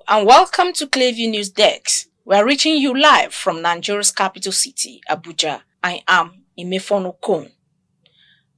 and welcome to Clearview News Desk. We are reaching you live from Nigeria's capital city, Abuja. I am Imefonu Kon.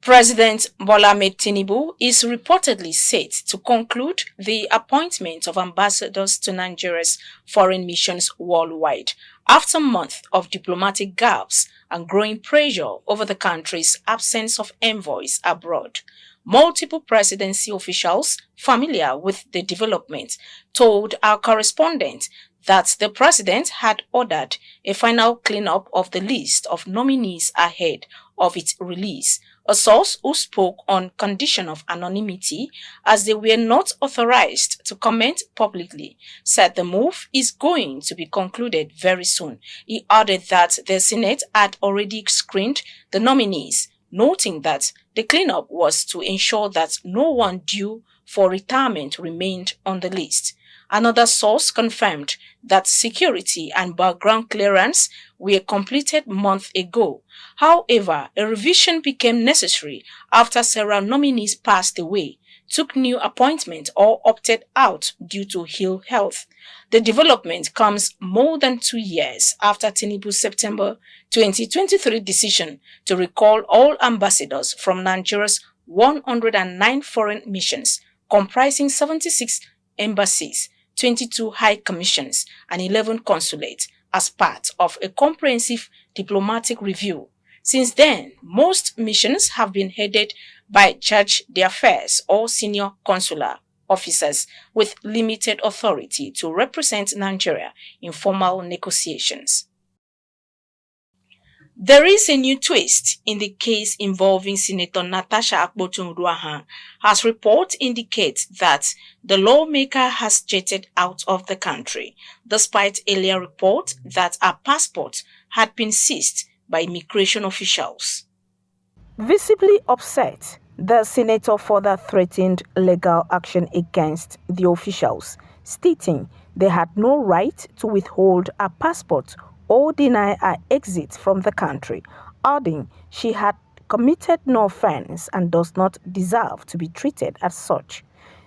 President Bola Ahmed Tinubu is reportedly set to conclude the appointment of ambassadors to Nigeria's foreign missions worldwide after months of diplomatic gaps and growing pressure over the country's absence of envoys abroad. Multiple presidency officials familiar with the development told our correspondent that the president had ordered a final cleanup of the list of nominees ahead of its release. A source who spoke on condition of anonymity, as they were not authorized to comment publicly, said the move is going to be concluded very soon. He added that the Senate had already screened the nominees, noting that the cleanup was to ensure that no one due for retirement remained on the list. Another source confirmed that security and background clearance were completed months ago. However, a revision became necessary after several nominees passed away, took new appointment, or opted out due to ill health. The development comes more than 2 years after Tinubu's September 2023 decision to recall all ambassadors from Nigeria's 109 foreign missions, comprising 76 embassies, 22 high commissions, and 11 consulates, as part of a comprehensive diplomatic review. Since then, most missions have been headed by charge d'affaires or senior consular officers with limited authority to represent Nigeria in formal negotiations. There is a new twist in the case involving Senator Natasha Akpotun-Uduaghan, as reports indicate that the lawmaker has jetted out of the country, despite earlier reports that her passport had been seized by immigration officials. Visibly upset, the senator further threatened legal action against the officials, stating they had no right to withhold her passport or deny her exit from the country, adding she had committed no offense and does not deserve to be treated as such.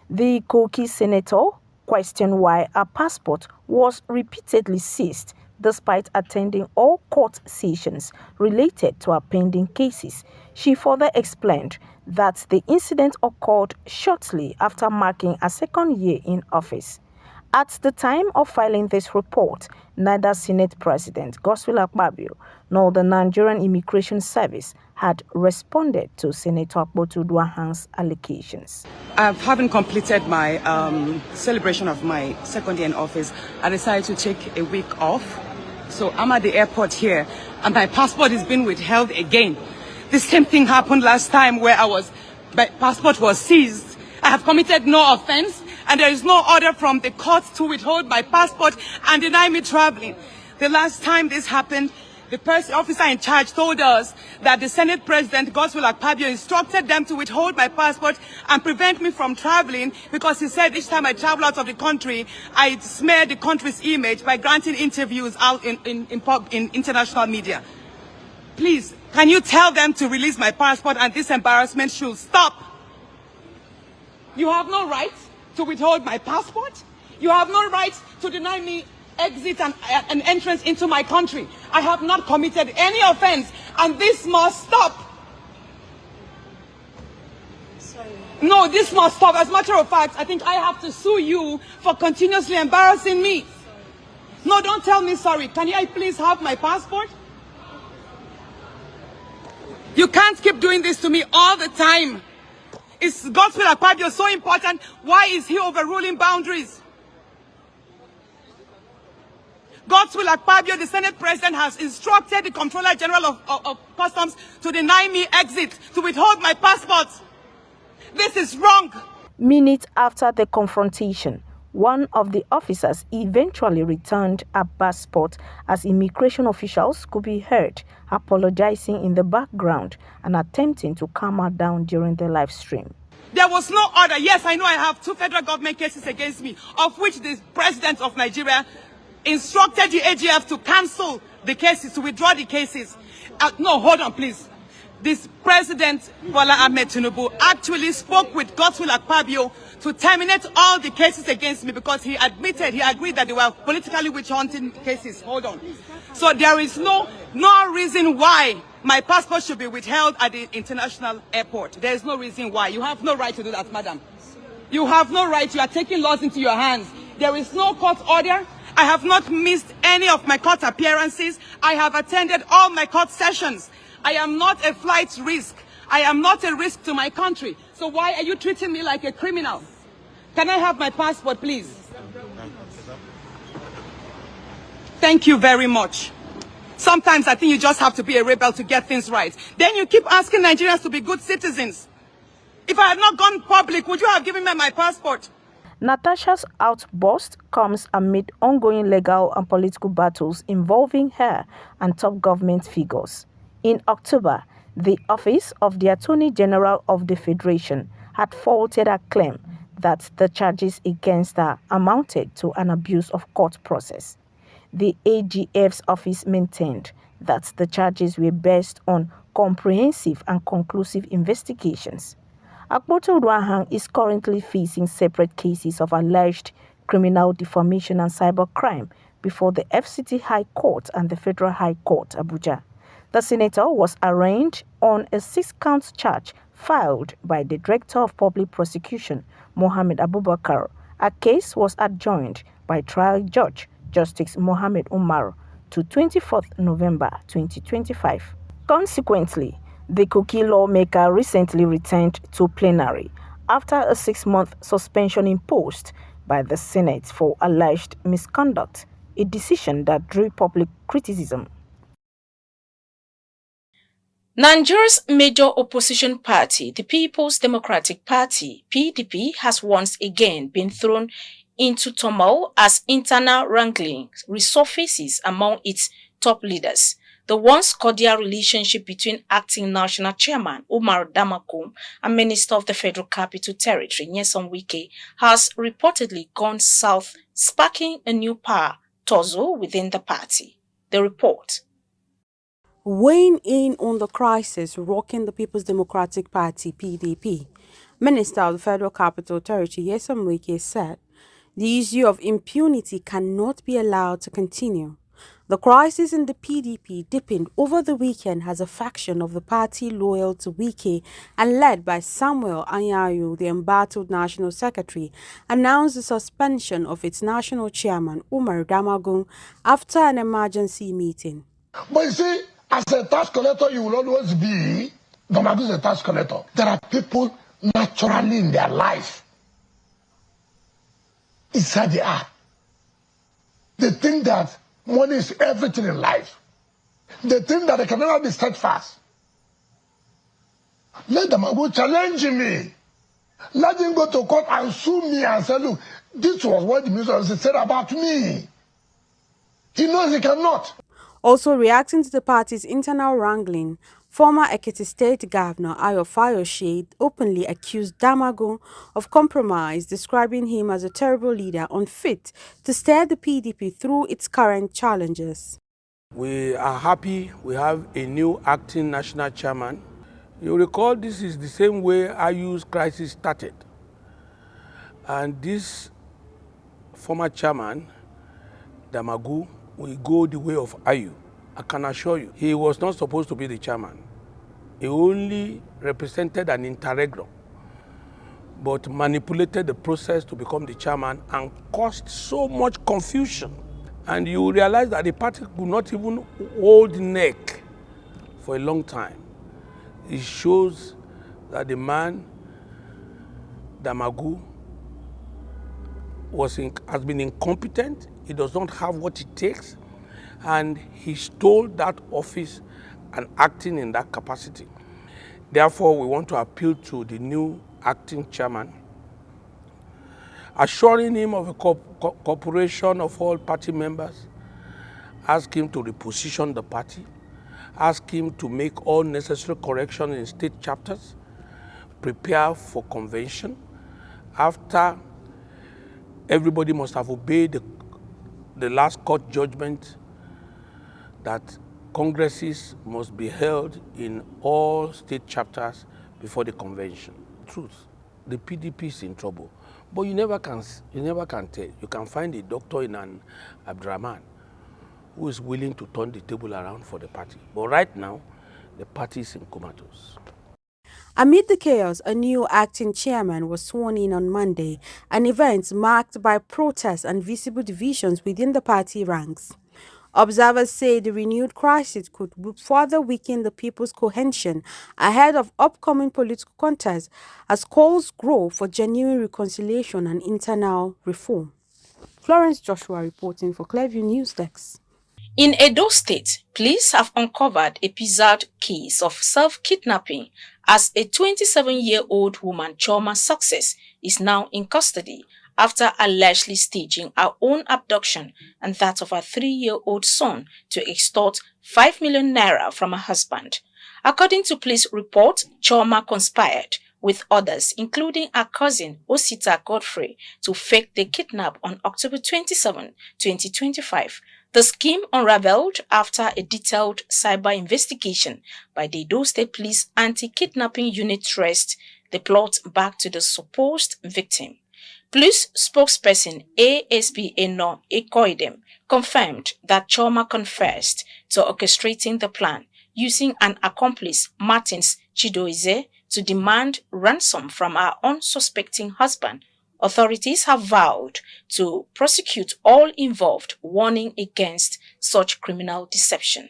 The Kogi senator questioned why her passport was repeatedly seized despite attending all court sessions related to her pending cases. She further explained that the incident occurred shortly after marking her second year in office. At the time of filing this report, neither Senate President Godswill Akpabio nor the Nigerian Immigration Service had responded to Senator Akpotun-Uduaghan's allegations. Having completed my celebration of my second year in office, I decided to take a week off. So I'm at the airport here, and my passport is being withheld again. The same thing happened last time where my passport was seized. I have committed no offense, and there is no order from the court to withhold my passport and deny me traveling. The last time this happened, the officer in charge told us that the Senate President, Godswill Akpabio, instructed them to withhold my passport and prevent me from traveling because he said each time I travel out of the country, I smear the country's image by granting interviews out in international media. Please, can you tell them to release my passport and this embarrassment should stop? You have no right to withhold my passport. You have no right to deny me exit and entrance into my country. I have not committed any offense, and this must stop. Sorry. No, this must stop. As a matter of fact, I think I have to sue you for continuously embarrassing me. Sorry. No, don't tell me sorry. Can I please have my passport? You can't keep doing this to me all the time. Is Godswill Akpabio so important? Why is he overruling boundaries? Godswill Akpabio, the Senate President, has instructed the Comptroller General of Customs to deny me exit, to withhold my passports. This is wrong. Minutes after the confrontation, one of the officers eventually returned her passport, as immigration officials could be heard apologizing in the background and attempting to calm her down during the live stream. There was no order. Yes, I know I have 2 federal government cases against me, of which the President of Nigeria instructed the AGF to cancel the cases, to withdraw the cases. No, hold on, please. This President Bola Ahmed Tinubu actually spoke with Godswill Akpabio to terminate all the cases against me because he agreed that they were politically witch hunting cases. Hold on. So there is no reason why my passport should be withheld at the international airport. There is no reason why. You have no right to do that, madam. You have no right. You are taking laws into your hands. There is no court order. I have not missed any of my court appearances. I have attended all my court sessions. I am not a flight risk. I am not a risk to my country. So why are you treating me like a criminal? Can I have my passport, please? Thank you very much. Sometimes I think you just have to be a rebel to get things right. Then you keep asking Nigerians to be good citizens. If I had not gone public, would you have given me my passport? Natasha's outburst comes amid ongoing legal and political battles involving her and top government figures. In October, the Office of the Attorney General of the Federation had faulted her claim that the charges against her amounted to an abuse of court process. The AGF's office maintained that the charges were based on comprehensive and conclusive investigations. Akpoto Ruahang is currently facing separate cases of alleged criminal defamation and cybercrime before the FCT High Court and the Federal High Court, Abuja. The senator was arraigned on a 6-count charge filed by the Director of Public Prosecution, Mohammed Abubakar. A case was adjourned by trial judge Justice Mohammed Umar to 24th November 2025. Consequently, the Kogi lawmaker recently returned to plenary after a 6-month suspension imposed by the Senate for alleged misconduct, a decision that drew public criticism. Nigeria's major opposition party, the People's Democratic Party, PDP, has once again been thrown into turmoil as internal wrangling resurfaces among its top leaders. The once cordial relationship between acting national chairman Umar Damakum and Minister of the Federal Capital Territory Nyesom Wike has reportedly gone south, sparking a new power tussle within the party. The report. Weighing in on the crisis rocking the People's Democratic Party (PDP), Minister of the Federal Capital Territory Nyesom Wike said, "The issue of impunity cannot be allowed to continue." The crisis in the PDP deepened over the weekend as a faction of the party loyal to Wike and led by Samuel Anyayu, the embattled National Secretary, announced the suspension of its national chairman Umar Damagun after an emergency meeting. But you see, as a tax collector, you will always be, Damagun is a tax collector. There are people naturally in their life, inside the art. They think that money is everything in life. They think that they can never be steadfast. Let them go challenge me. Let him go to court and sue me and say, look, this was what the minister said about me. He knows he cannot. Also reacting to the party's internal wrangling, former Ekiti State Governor Ayo Fayose openly accused Damagun of compromise, describing him as a terrible leader unfit to steer the PDP through its current challenges. We are happy we have a new acting national chairman. You recall this is the same way Ayu's crisis started. And this former chairman, Damagun, will go the way of Ayu. I can assure you, he was not supposed to be the chairman. He only represented an interregnum, but manipulated the process to become the chairman and caused so much confusion. And you realize that the party could not even hold neck for a long time. It shows that the man, Damagun, has been incompetent. He does not have what it takes, and he stole that office and acting in that capacity. Therefore, we want to appeal to the new acting chairman, assuring him of a cooperation of all party members, ask him to reposition the party, ask him to make all necessary corrections in state chapters, prepare for convention. After everybody must have obeyed the last court judgment that congresses must be held in all state chapters before the convention. Truth, the PDP is in trouble. But you never can tell. You can find a doctor in an Abdurrahman who is willing to turn the table around for the party. But right now, the party is in comatose. Amid the chaos, a new acting chairman was sworn in on Monday, an event marked by protests and visible divisions within the party ranks. Observers say the renewed crisis could further weaken the people's cohesion ahead of upcoming political contests as calls grow for genuine reconciliation and internal reform. Florence Joshua reporting for Clearview News Desk. In Edo State, police have uncovered a bizarre case of self-kidnapping as a 27-year-old woman, Choma Success, is now in custody after allegedly staging her own abduction and that of her 3-year-old son to extort 5 million naira from her husband. According to police report, Choma conspired with others, including her cousin Osita Godfrey, to fake the kidnap on October 27, 2025. The scheme unraveled after a detailed cyber investigation by the Edo State Police Anti-Kidnapping Unit traced the plot back to the supposed victim. Police spokesperson ASP Eno Ekoidem confirmed that Choma confessed to orchestrating the plan using an accomplice, Martins Chidoize, to demand ransom from her unsuspecting husband. Authorities have vowed to prosecute all involved, warning against such criminal deception.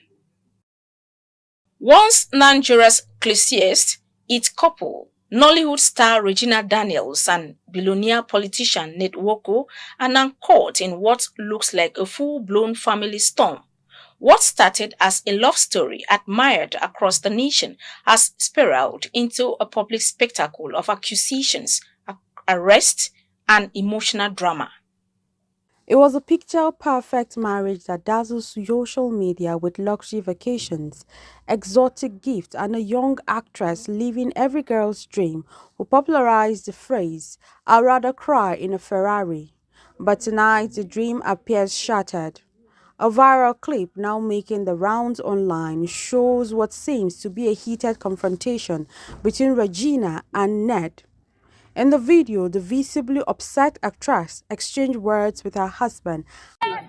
Once Nigeria's classiest it couple, Nollywood star Regina Daniels and billionaire politician Ned Nwoko are now caught in what looks like a full-blown family storm. What started as a love story admired across the nation has spiraled into a public spectacle of accusations, arrests, and emotional drama. It was a picture-perfect marriage that dazzles social media with luxury vacations, exotic gifts, and a young actress living every girl's dream who popularized the phrase, "I'd rather cry in a Ferrari." But tonight, the dream appears shattered. A viral clip now making the rounds online shows what seems to be a heated confrontation between Regina and Ned. In the video, the visibly upset actress exchanged words with her husband. Please,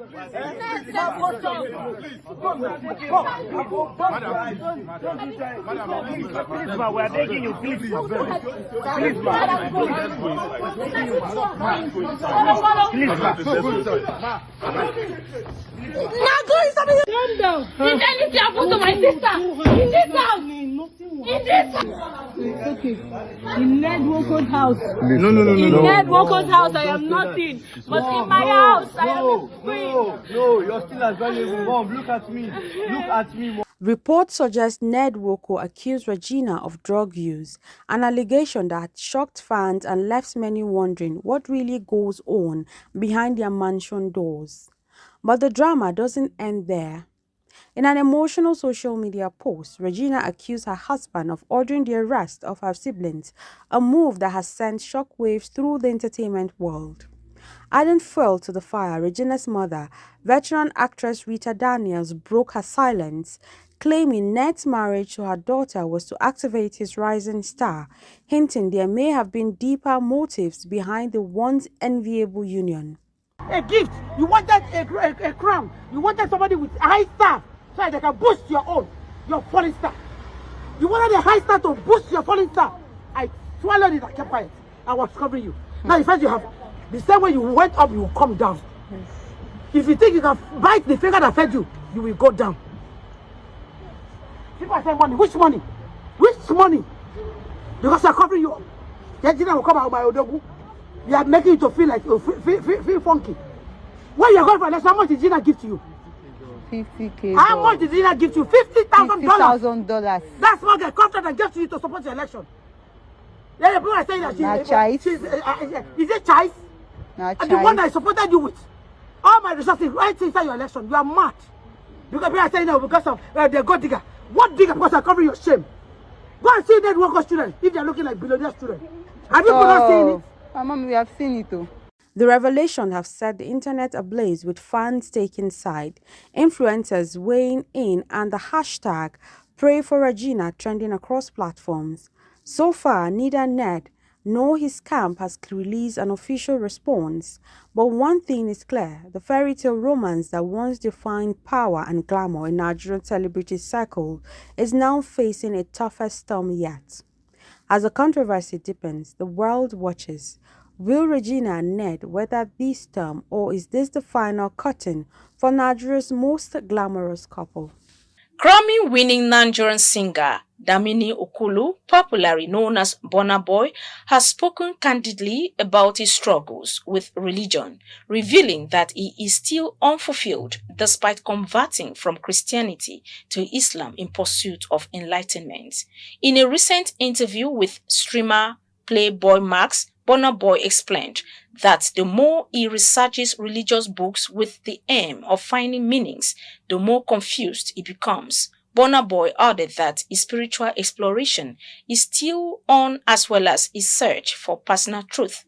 ma, we are begging you, please, ma. Please, ma. Please, ma. Calm down. Did anything happen to my sister? In this house? In this house? It's okay. In Ned Woko's house. In Ned Woko's house, I am nothing. But in my house, I am a queen. No, you're still as valuable. Mom, look at me. Look at me, Mom. Reports suggest Ned Nwoko accused Regina of drug use, an allegation that shocked fans and left many wondering what really goes on behind their mansion doors. But the drama doesn't end there. In an emotional social media post, Regina accused her husband of ordering the arrest of her siblings, a move that has sent shockwaves through the entertainment world. Adding fuel to the fire, Regina's mother, veteran actress Rita Daniels, broke her silence, claiming Ned's marriage to her daughter was to activate his rising star, hinting there may have been deeper motives behind the once enviable union. A gift, you wanted a crown, you wanted somebody with a high star so that they can boost your falling star. You wanted a high star to boost your falling star. I swallowed it, I kept quiet. I was covering you. Now the fact you have, the same way you went up, you will come down. Yes. If you think you can bite the finger that fed you, you will go down. People are saying money. Which money? Which money? Because I'm covering you up. The engineer will come out by Odogu. You are making it to feel like feel funky. When you are going for election, how much did Gina give to you? 50K. How much did Gina give to you? $50,000. $50,000. That's what the contract that gave to you to support your election. Yeah, people are saying that she's is it choice? And the one that I supported you with. All my resources right inside your election. You are mad. Because people are saying no because of the gold digger. What digger? Because I cover your shame. Go and see that worker students if they are looking like billionaire students. Have you not seen it? Mom, we have seen it too. The revelation have set the internet ablaze with fans taking side, influencers weighing in, and the hashtag Pray for Regina trending across platforms. So far, neither Ned nor his camp has released an official response. But one thing is clear, the fairy tale romance that once defined power and glamour in Nigerian celebrity circle is now facing a tougher storm yet. As the controversy deepens, the world watches. Will Regina and Ned weather this storm, or is this the final curtain for Nigeria's most glamorous couple? Grammy-winning Nigerian singer Damini Okulu, popularly known as Burna Boy, has spoken candidly about his struggles with religion, revealing that he is still unfulfilled despite converting from Christianity to Islam in pursuit of enlightenment. In a recent interview with streamer Playboy Max, Burna Boy explained that the more he researches religious books with the aim of finding meanings, the more confused he becomes. Burna Boy added that his spiritual exploration is still on, as well as his search for personal truth.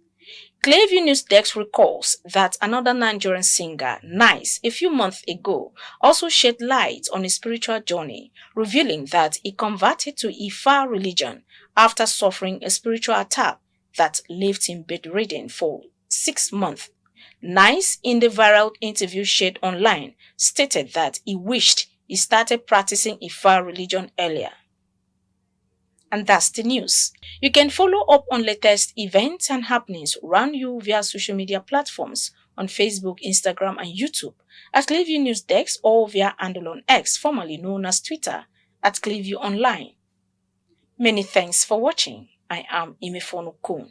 Clearview News Desk recalls that another Nigerian singer, Nice, a few months ago, also shed light on his spiritual journey, revealing that he converted to Ifa religion after suffering a spiritual attack that left him bedridden for 6 months. Nice, in the viral interview shared online, stated that he wished he started practicing Ifa religion earlier. And that's the news. You can follow up on latest events and happenings around you via social media platforms on Facebook, Instagram, and YouTube at Clearview News Desk, or via handle on X, formerly known as Twitter, at Clearview Online. Many thanks for watching. I am Imefono Kun.